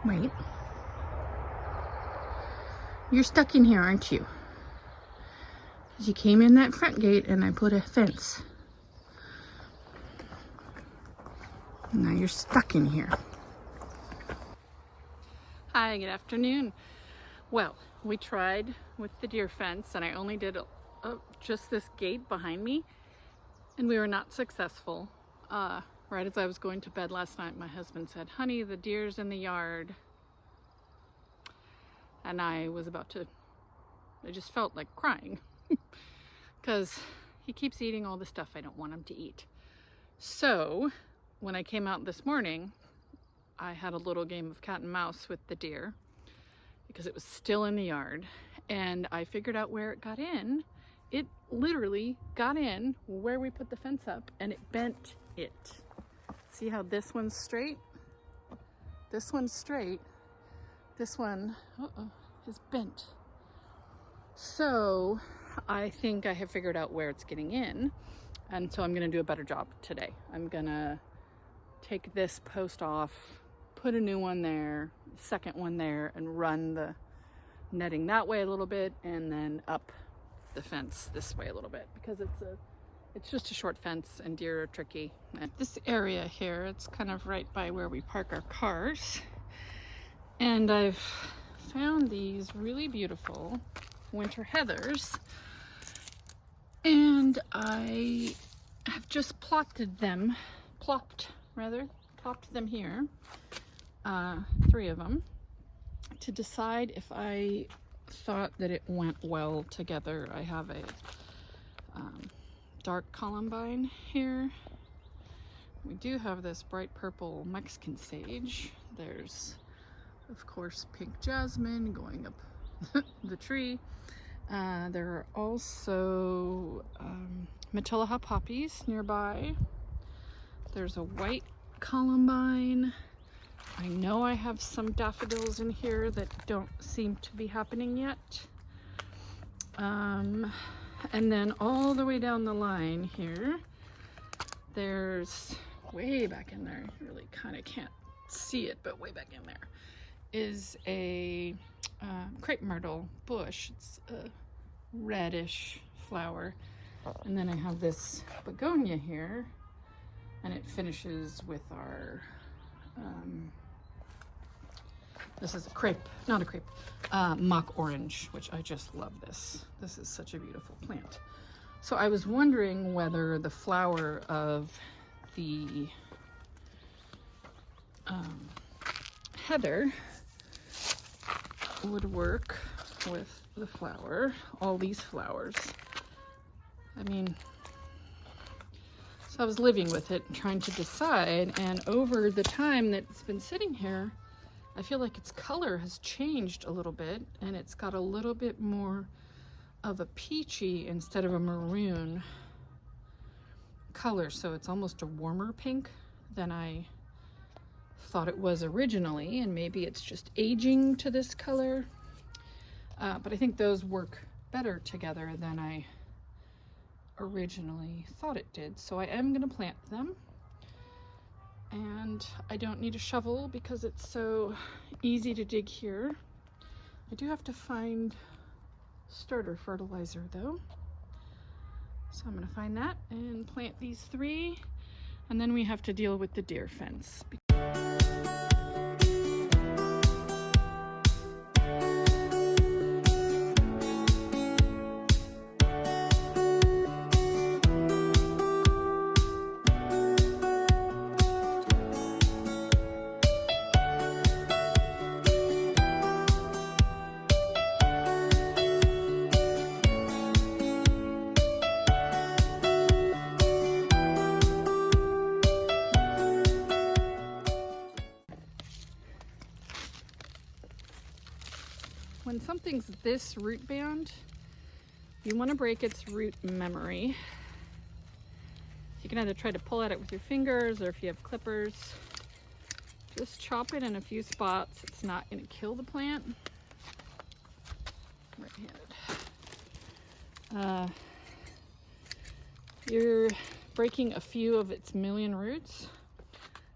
Wait. You're stuck in here, aren't you? Because you came in that front gate and I put a fence. Now you're stuck in here. Hi, good afternoon. Well, we tried with the deer fence and I only did just this gate behind me and we were not successful. Right as I was going to bed last night, my husband said, "Honey, the deer's in the yard." And I just felt like crying because he keeps eating all the stuff I don't want him to eat. So when I came out this morning, I had a little game of cat and mouse with the deer because it was still in the yard, and I figured out where it got in. It literally got in where we put the fence up and it bent it. See how this one's straight? This one's straight. This one is bent. So I think I have figured out where it's getting in, and so I'm gonna do a better job today. I'm gonna take this post off, put a new one there, second one there, and run the netting that way a little bit, and then up the fence this way a little bit, because it's just a short fence and deer are tricky. And this area here, it's kind of right by where we park our cars, and I've found these really beautiful winter heathers, and I have just plopped them here, 3 of them, to decide if I thought that it went well together. I have a dark columbine here. We do have this bright purple Mexican sage. There's, of course, pink jasmine going up the tree. There are also Matilaha poppies nearby. There's a white columbine. I know I have some daffodils in here that don't seem to be happening yet. And then all the way down the line here, there's way back in there, you really kind of can't see it, but way back in there is a crepe myrtle bush. It's a reddish flower. And then I have this begonia here, and it finishes with our this is a crepe, not a crepe, mock orange, which I just love this. This is such a beautiful plant. So I was wondering whether the flower of the heather would work with the flower, all these flowers. I mean, so I was living with it, trying to decide, and over the time that it's been sitting here, I feel like its color has changed a little bit, and it's got a little bit more of a peachy instead of a maroon color. So it's almost a warmer pink than I thought it was originally, and maybe it's just aging to this color. But I think those work better together than I originally thought it did. So I am going to plant them. And I don't need a shovel because it's so easy to dig here. I do have to find starter fertilizer though. So I'm going to find that and plant these 3. And then we have to deal with the deer fence. When something's this root bound, you want to break its root memory. You can either try to pull at it with your fingers, or if you have clippers, just chop it in a few spots. It's not going to kill the plant. Right-handed. You're breaking a few of its million roots,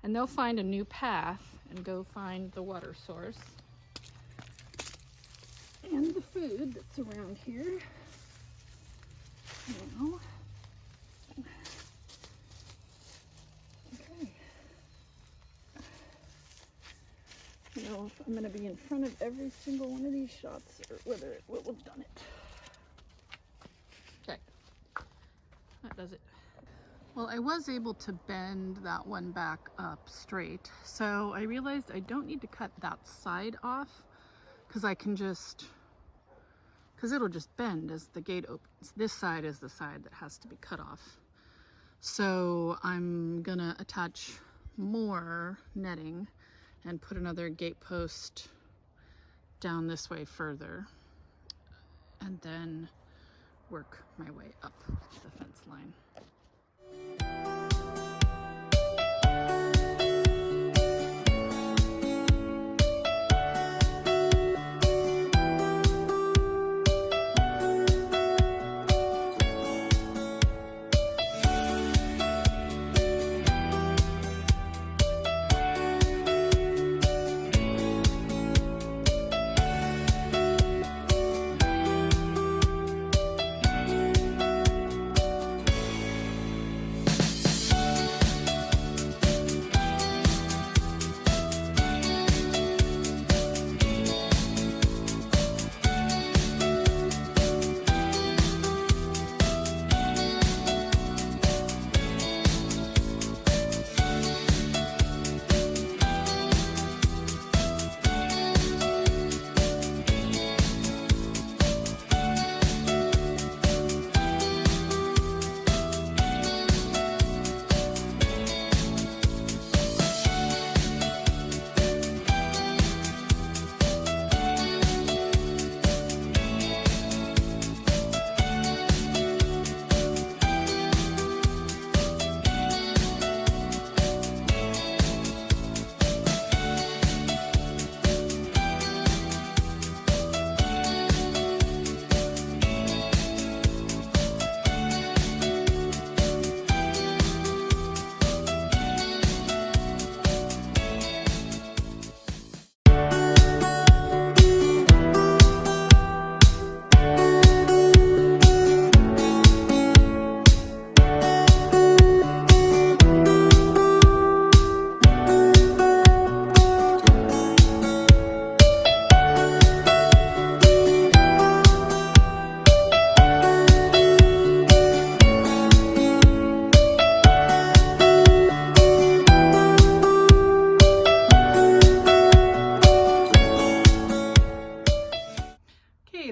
and they'll find a new path and go find the water source and the food that's around here now. Okay. I don't know if I'm going to be in front of every single one of these shots or whether it will have done it. Okay, that does it. Well, I was able to bend that one back up straight, so I realized I don't need to cut that side off because I can just, because it'll just bend as the gate opens. This side is the side that has to be cut off. So I'm gonna attach more netting and put another gate post down this way further, and then work my way up the fence line.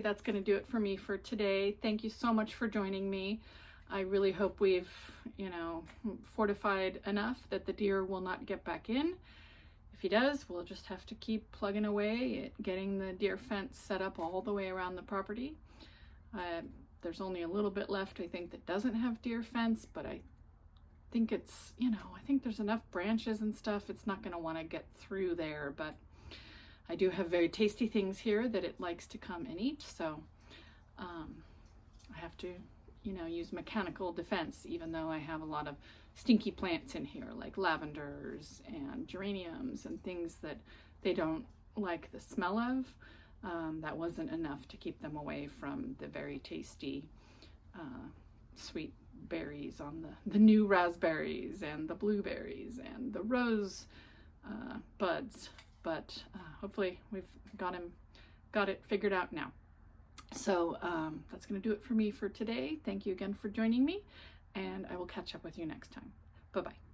That's going to do it for me for today. Thank you so much for joining me. I really hope we've, fortified enough that the deer will not get back in. If he does, we'll just have to keep plugging away at getting the deer fence set up all the way around the property. There's only a little bit left, I think, that doesn't have deer fence, but I think it's, I think there's enough branches and stuff. It's not going to want to get through there, but I do have very tasty things here that it likes to come and eat, so I have to, use mechanical defense, even though I have a lot of stinky plants in here, like lavenders and geraniums and things that they don't like the smell of. That wasn't enough to keep them away from the very tasty sweet berries on the new raspberries and the blueberries and the rose buds. But hopefully we've got it figured out now. So that's going to do it for me for today. Thank you again for joining me, and I will catch up with you next time. Bye-bye.